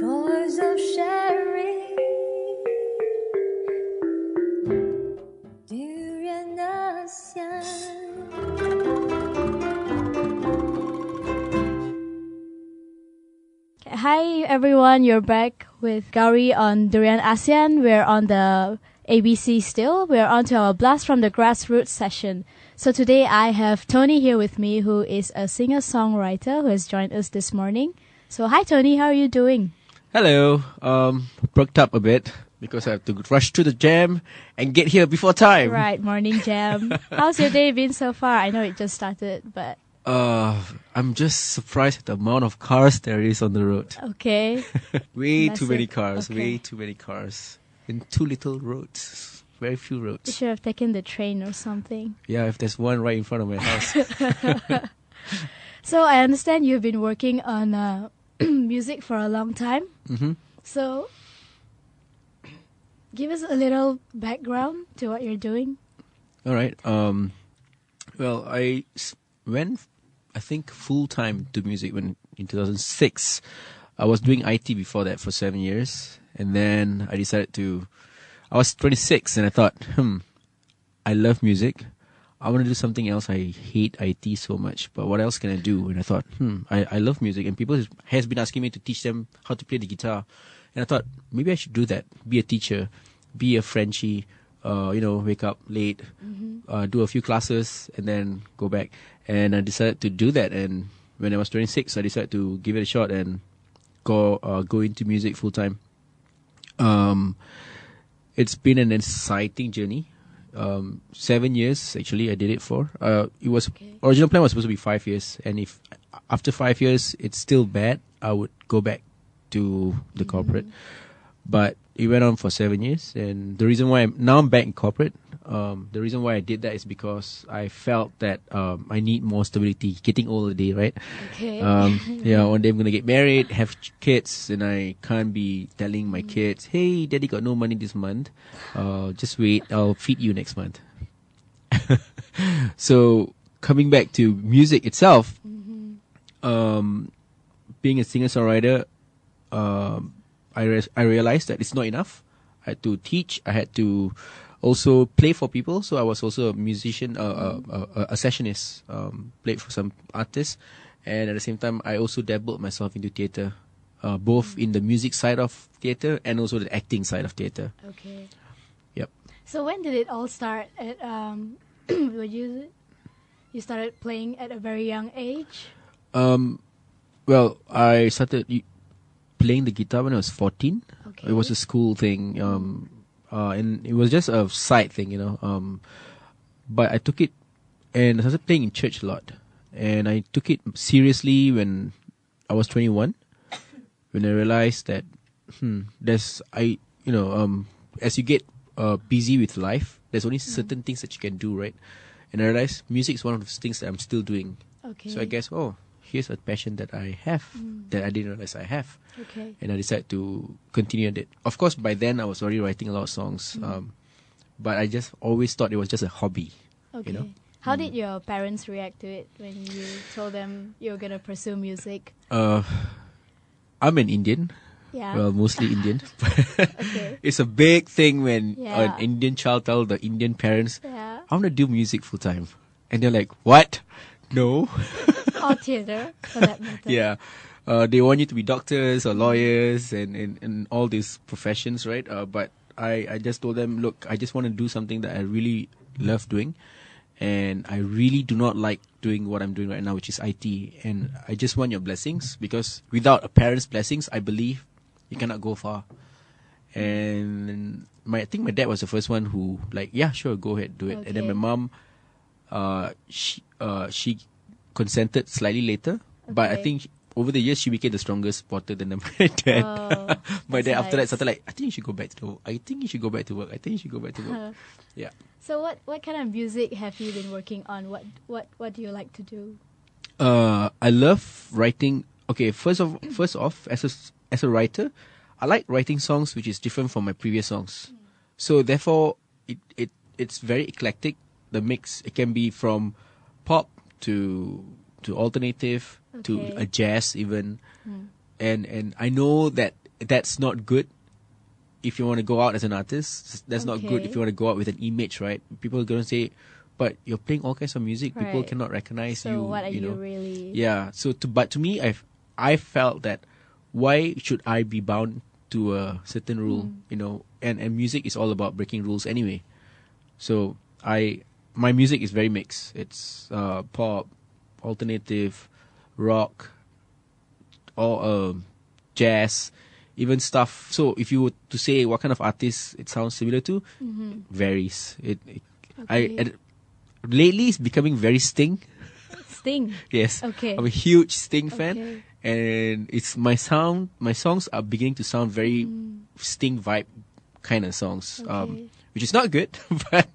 Voice of sharing, 旅人的香。Hi everyone, you're back with Gowri on Durian ASEAN. We're on the ABC still. We're on to our Blast from the Grassroots session. So today I have Tony here with me, who is a singer-songwriter who has joined us this morning. So hi Tony, how are you doing? Hello. Brooked up a bit because I have to rush to the jam and get here before time. Right, morning jam. How's your day been so far? I know it just started, but... I'm just surprised at the amount of cars there is on the road. Okay. Way Massive. too many cars. Okay. Way too many cars. And too little roads. Very few You roads. should have taken the train or something. Yeah, if there's one right in front of my house. So I understand you've been working on music for a long time. Mm-hmm. So give us a little background to what you're doing. All right. Well, I went, I think, full-time to music when in 2006. I was doing IT before that for 7 years. And then I decided I was 26 and I thought, I love music. I want to do something else. I hate IT so much, but what else can I do? And I thought, I love music, and people has been asking me to teach them how to play the guitar. And I thought, maybe I should do that. Be a teacher, be a Frenchie, wake up late, do a few classes, and then go back. And I decided to do that. And when I was 26, I decided to give it a shot and go into music full time. It's been an exciting journey. 7 years actually I did it for. Original plan was supposed to be 5 years, and if after 5 years it's still bad, I would go back to the corporate. But it went on for 7 years, and the reason why I'm back in corporate. The reason why I did that is because I felt that I need more stability. Getting old today, right? Okay. One day I'm gonna get married, have kids, and I can't be telling my kids, "Hey, Daddy got no money this month. Just wait, I'll feed you next month." So coming back to music itself, being a singer-songwriter, I realized that it's not enough. I had to teach. I had to also play for people. So I was also a musician, a sessionist, played for some artists. And at the same time, I also dabbled myself into theatre, both in the music side of theatre and also the acting side of theatre. Okay. Yep. So when did it all start? You started playing at a very young age? Well, I started playing the guitar when I was 14. Okay. It was a school thing. And it was just a side thing, but I took it, and I started playing in church a lot. And I took it seriously when I was 21, when I realized that, as you get busy with life, there's only certain things that you can do, right? And I realized music is one of those things that I'm still doing. Okay. So I guess, here's a passion that I have that I didn't realize I have. Okay. And I decided to continue it. Of course, by then I was already writing a lot of songs, but I just always thought it was just a hobby. Okay. How did your parents react to it when you told them you were going to pursue music? I'm an Indian. Yeah. Well, mostly Indian. Okay. It's a big thing when Yeah. an Indian child tells the Indian parents, Yeah. I want to do music full time. And they're like, what? No. Or theatre, for that matter. Yeah. They want you to be doctors or lawyers and all these professions, right? But I just told them, look, I just want to do something that I really love doing. And I really do not like doing what I'm doing right now, which is IT. And I just want your blessings, because without a parent's blessings, I believe you cannot go far. And I think my dad was the first one who yeah, sure, go ahead, do it. Okay. And then my mom, she consented slightly later, but I Okay. think over the years she became the strongest supporter than my dad. Oh, My dad that's after that nice. started like, I think you should go back to work. I think you should go back to work. I think you should go back to work. Yeah. So what kind of music have you been working on? What do you like to do? I love writing. Okay, first off, as a writer, I like writing songs which is different from my previous songs. So therefore, it's very eclectic. The mix, it can be from pop to alternative to Okay. a jazz even, and I know that that's not good if you want to go out as an artist. That's not good if you want to go out with an image, right? People are going to say, but you're playing all kinds of music. People Right. cannot recognize So you. what are you know. really? Yeah. But to me, I felt that why should I be bound to a certain rule? And music is all about breaking rules anyway. So my music is very mixed. It's pop, alternative, rock, or jazz, even stuff. So if you were to say what kind of artist it sounds similar to, varies. Okay. Lately it's becoming very Sting. Sting. Yes. Okay. I'm a huge Sting fan, Okay. and it's my songs are beginning to sound very Sting vibe kind of songs, Okay. which is not good, but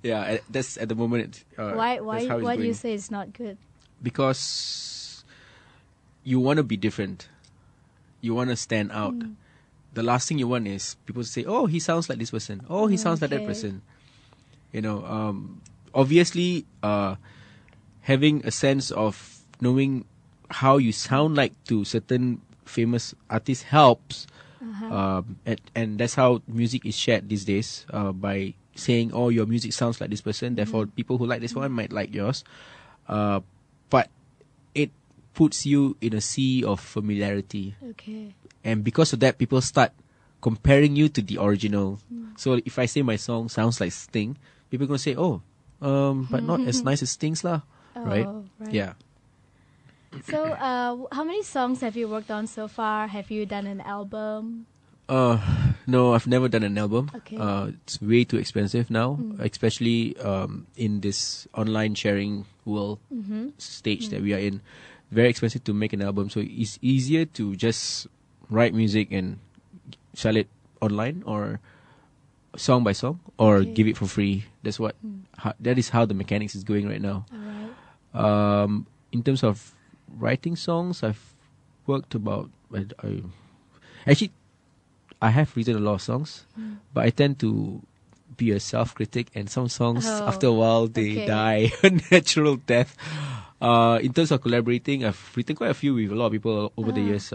yeah, that's at the moment. Why that's how it's why do you going. say it's not good? Because you want to be different, you want to stand out. The last thing you want is people to say, "Oh, he sounds like this person. Oh, he sounds like that Okay. person." Obviously, having a sense of knowing how you sound like to certain famous artists helps. And that's how music is shared these days, by saying, "Oh, your music sounds like this person, therefore people who like this one might like yours." But it puts you in a sea of familiarity, Okay. and because of that, people start comparing you to the original. So if I say my song sounds like Sting, people are gonna say, "Oh, but not as nice as Sting's lah." Right? Oh, right. Yeah. So, how many songs have you worked on so far? Have you done an album? No, I've never done an album. Okay. It's way too expensive now, especially in this online sharing world stage that we are in. Very expensive to make an album, so it's easier to just write music and sell it online or song by song or Okay. give it for free. That's what. That is how the mechanics is going right now. All right. In terms of writing songs, I've worked about. Actually, I have written a lot of songs, but I tend to be a self-critic, and some songs, Oh, after a while, they okay. die a natural death. In terms of collaborating, I've written quite a few with a lot of people over the years.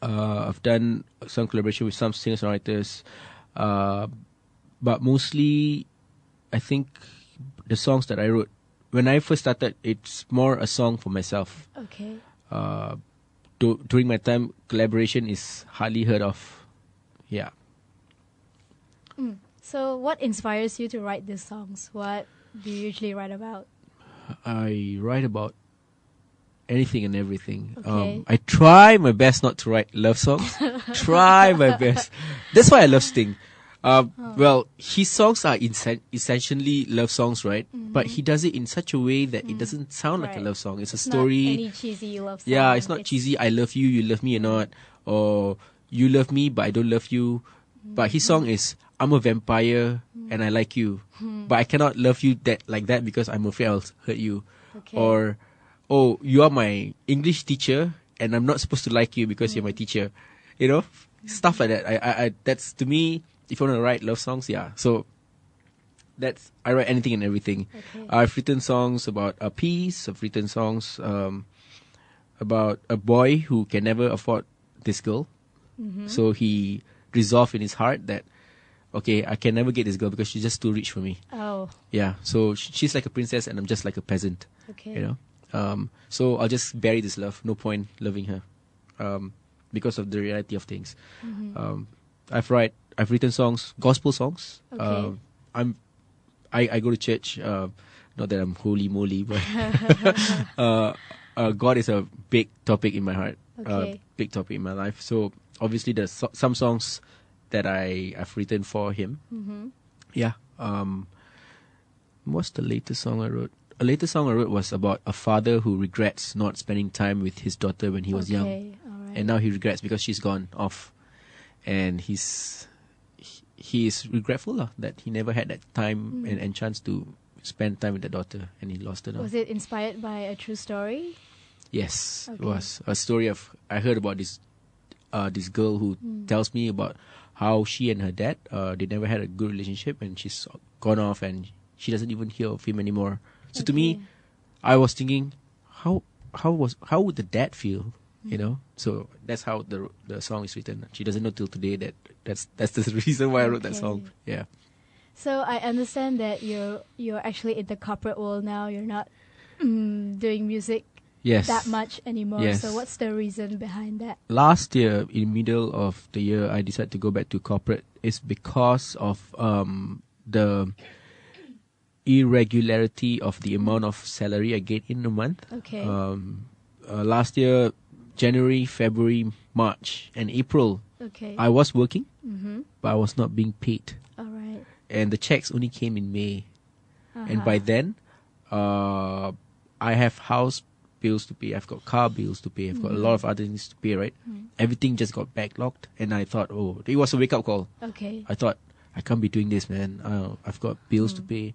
I've done some collaboration with some singer-songwriters, but mostly, I think the songs that I wrote when I first started, it's more a song for myself. Okay. During my time, collaboration is hardly heard of. Yeah. So, what inspires you to write these songs? What do you usually write about? I write about anything and everything. Okay. I try my best not to write love songs. Try my best. That's why I love Sting. Well, his songs are essentially love songs, right? But he does it in such a way that it doesn't sound like a Right. love song. It's a It's story. not any cheesy love song. Yeah, it's not cheesy. I love you, you love me or not, or you love me but I don't love you. But his song is, I'm a vampire and I like you, but I cannot love you like that because I'm afraid I'll hurt you. Okay. Or, oh, you are my English teacher and I'm not supposed to like you because you're my teacher. Stuff like that. I that's, to me, if you want to write love songs, yeah. So I write anything and everything. Okay. I've written songs about peace. I've written songs about a boy who can never afford this girl. So he resolved in his heart that, okay, I can never get this girl because she's just too rich for me. Oh, Yeah, so she's like a princess and I'm just like a peasant. okay. So I'll just bury this love. No point loving her, because of the reality of things. I've written songs, gospel songs. Okay. I go to church. Not that I'm holy moly, but God is a big topic in my heart. Okay. Big topic in my life. So obviously there's some songs that I've written for him. Yeah. What's the latest song I wrote? A latest song I wrote was about a father who regrets not spending time with his daughter when he was young, Okay, all right. and now he regrets because she's gone off, and he is regretful that he never had that time and chance to spend time with the daughter, and he lost her now. Was it inspired by a true story? Yes, it Okay. was a story of. I heard about this girl who tells me about how she and her dad they never had a good relationship, and she's gone off, and she doesn't even hear of him anymore. So to me, Okay. I was thinking, how would the dad feel you know. So that's how the song is written. She doesn't know till today that's the reason why I wrote that song. Yeah. So I understand that you're actually in the corporate world now. You're not doing music Yes. that much anymore. Yes. So what's the reason behind that? Last year, in middle of the year, I decided to go back to corporate. It's because of the irregularity of the amount of salary I get in a month. Okay. Last year, January, February, March, and April, Okay. I was working, Mm-hmm. but I was not being paid. All right. And the checks only came in May. And Uh-huh. by then, I have house bills to pay. I've got car bills to pay. I've got a lot of other things to pay, right? Everything just got backlogged. And I thought, oh, it was a wake-up call. Okay. I thought, I can't be doing this, man. I've got bills to pay.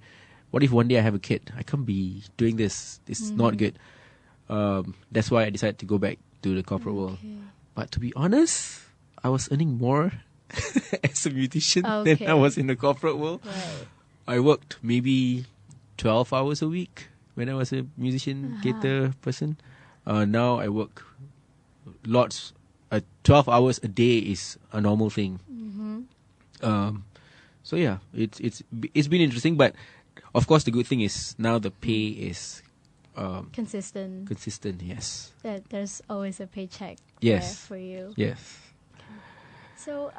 What if one day I have a kid? I can't be doing this. This is not good. That's why I decided to go back to the corporate world. Okay. But to be honest, I was earning more as a musician than Okay. I was in the corporate world. Right. I worked maybe 12 hours a week when I was a musician, theater person. Now I work lots. 12 hours a day is a normal thing. So yeah, it's been interesting, but of course the good thing is now the pay is Consistent. consistent. Yes, That there's always a paycheck Yes. there for you. yes. So,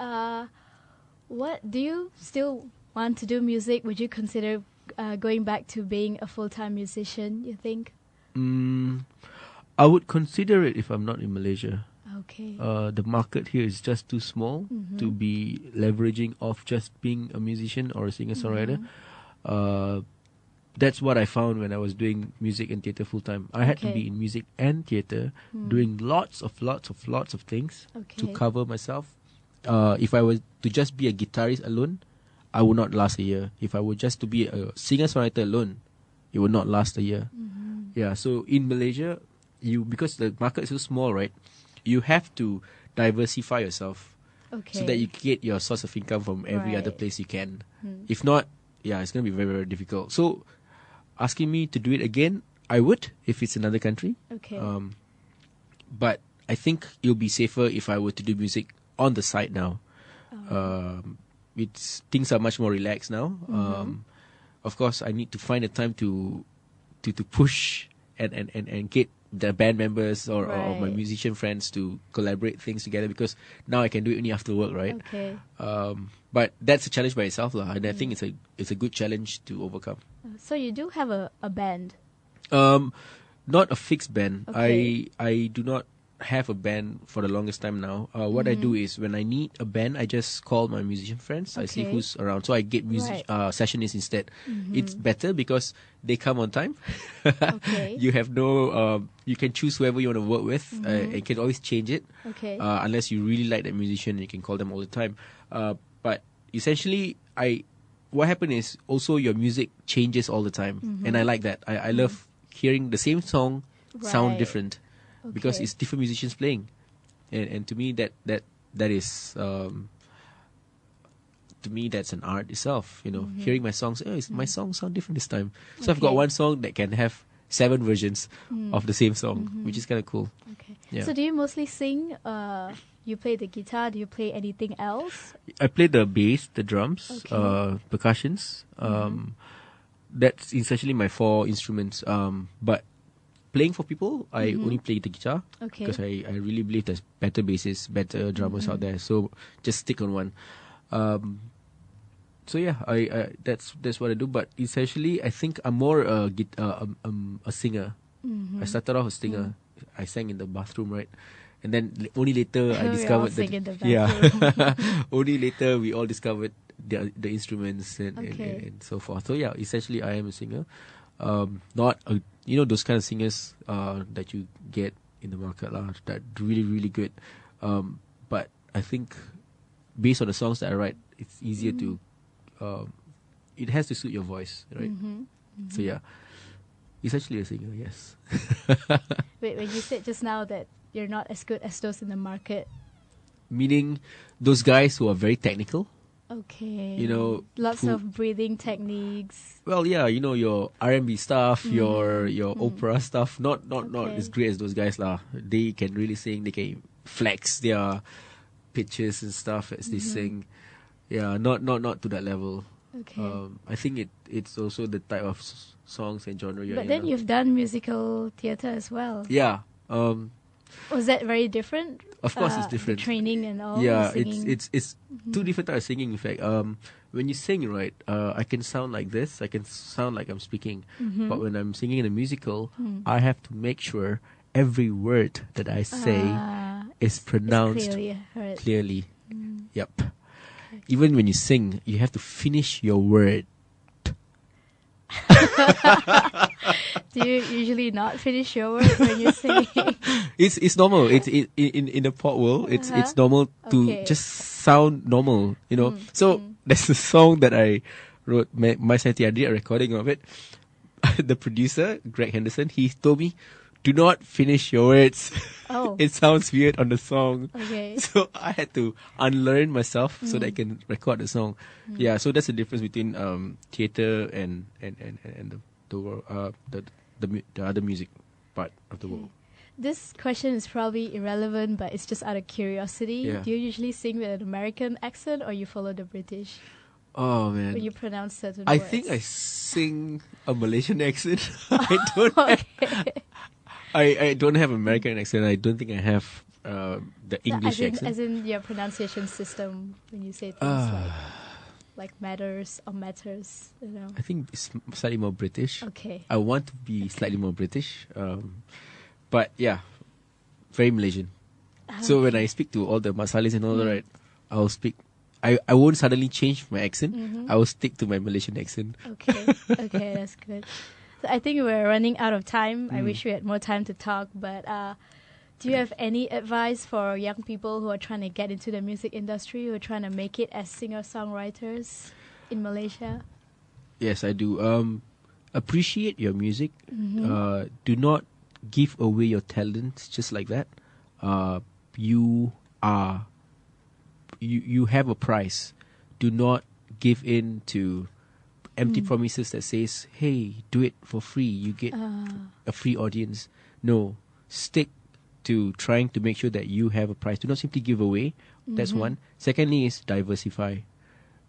what do you still want to do music? Would you consider going back to being a full-time musician, you think? I would consider it if I'm not in Malaysia. Okay. The market here is just too small to be leveraging off just being a musician or a singer-songwriter. That's what I found when I was doing music and theatre full time. I had to Okay. be in music and theatre, doing lots of things to Okay. cover myself. If I was to just be a guitarist alone, I would not last a year. If I were just to be a singer-songwriter alone, it would not last a year. Yeah, so in Malaysia, because the market is so small, right? You have to diversify yourself Okay. so that you get your source of income from every other Right. place you can. If not, yeah, it's going to be very, very difficult. So, asking me to do it again, I would if it's another country. Okay. But I think it'll be safer if I were to do music on the side now. Things are much more relaxed now. Of course, I need to find a time to push and get the band members or my Right. musician friends to collaborate things together, because now I can do it only after work, right? Okay. But that's a challenge by itself, lah. And I think it's a good challenge to overcome. So you do have a band. Not a fixed band. Okay. I do not have a band for the longest time now. What I do is when I need a band, I just call my musician friends. I see Okay. who's around. So I get sessionists instead. It's better because they come on time. Okay. You have no. You can choose whoever you want to work with. You can always change it. Okay. Unless you really like that musician, you can call them all the time. But essentially, what happened is also your music changes all the time, and I like that. I love hearing the same song sound Right. different because Okay. it's different musicians playing, and to me that is to me that's an art itself. You know, hearing my songs, my songs sound different this time. So I've got Okay. one song that can have 7 versions of the same song, which is kind of cool. Okay. Yeah. So do you mostly sing? You play the guitar. Do you play anything else? I play the bass, the drums, Okay. percussions. That's essentially my 4 instruments. But playing for people, I only play the guitar Okay. because I really believe there's better bassists, better drummers out there. So just stick on one. So yeah, I that's what I do. But essentially, I think I'm more a singer. I started off a singer. I sang in the bathroom, right? And then only later I We all discovered sing in the yeah. bathroom. Only later we all discovered the instruments and Okay. so forth. So yeah, essentially I am a singer. Not those kind of singers that you get in the market lah, that really really good. But I think based on the songs that I write, it's easier to. It has to suit your voice, right? So yeah, essentially a singer. Yes. Wait, when you said just now that you're not as good as those in the market. Meaning those guys who are very technical. Okay. You know, lots of breathing techniques. well, yeah, you know, your R&B stuff, your opera stuff, not Okay. as great as those guys lah. They can really sing. They can flex their pitches and stuff as they sing. Yeah, not to that level. Okay. I think it's also the type of songs and genre you're But in. then you've done musical theatre as well. Yeah. Was that very different? Of course, it's different. The training and all. Yeah, singing. it's two different types of singing. In fact, when you sing, right, I can sound like this. I can sound like I'm speaking. But when I'm singing in a musical, I have to make sure every word that I say is pronounced clearly heard. clearly. Yep. Even when you sing, you have to finish your word. Do you usually not finish your word when you sing? It's normal. It's in the pop world. It's normal to Okay. just sound normal. You know. So there's a song that I wrote. My Santi, I did a recording of it. The producer, Greg Henderson, he told me, "Do not finish your words. Oh. It sounds weird on the song." Okay. So I had to unlearn myself so that I can record the song. Yeah. So that's the difference between theater and the world, the other music part of the world. This question is probably irrelevant, but it's just out of curiosity. Yeah. Do you usually sing with an American accent or you follow the British Oh man. when you pronounce certain I words? think I sing a Malaysian accent. I don't. I don't have American accent. I don't think I have the English accent. As in your pronunciation system when you say things like matters or matters, you know. I think it's slightly more British. Okay. I want to be slightly more British, but yeah, very Malaysian. So when I speak to all the Masalis and all that, right, I'll speak. I won't suddenly change my accent. I will stick to my Malaysian accent. Okay. Okay, that's good. So I think we're running out of time. I wish we had more time to talk, but do you have any advice for young people who are trying to get into the music industry, who are trying to make it as singer-songwriters in Malaysia? Yes, I do. Appreciate your music. Do not give away your talent just like that. You have a price. Do not give in to empty promises that says, "Hey, do it for free. You get a free audience." No, stick to trying to make sure that you have a price. Do not simply give away. That's one. Secondly is diversify.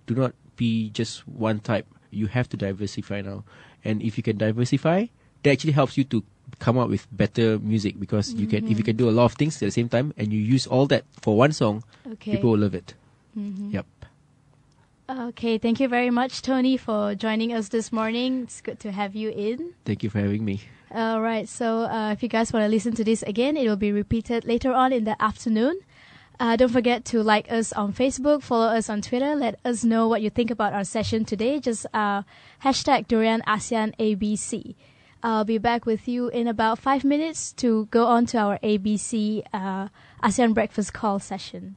Do not be just one type. You have to diversify now. And if you can diversify, that actually helps you to come up with better music, because you can, if you can do a lot of things at the same time and you use all that for one song, people will love it. Yep. Okay, thank you very much, Tony, for joining us this morning. It's good to have you in. Thank you for having me. All right, so if you guys want to listen to this again, it will be repeated later on in the afternoon. Don't forget to like us on Facebook, follow us on Twitter, let us know what you think about our session today. Just hashtag Durian ASEAN ABC. I'll be back with you in about 5 minutes to go on to our ABC ASEAN Breakfast Call session.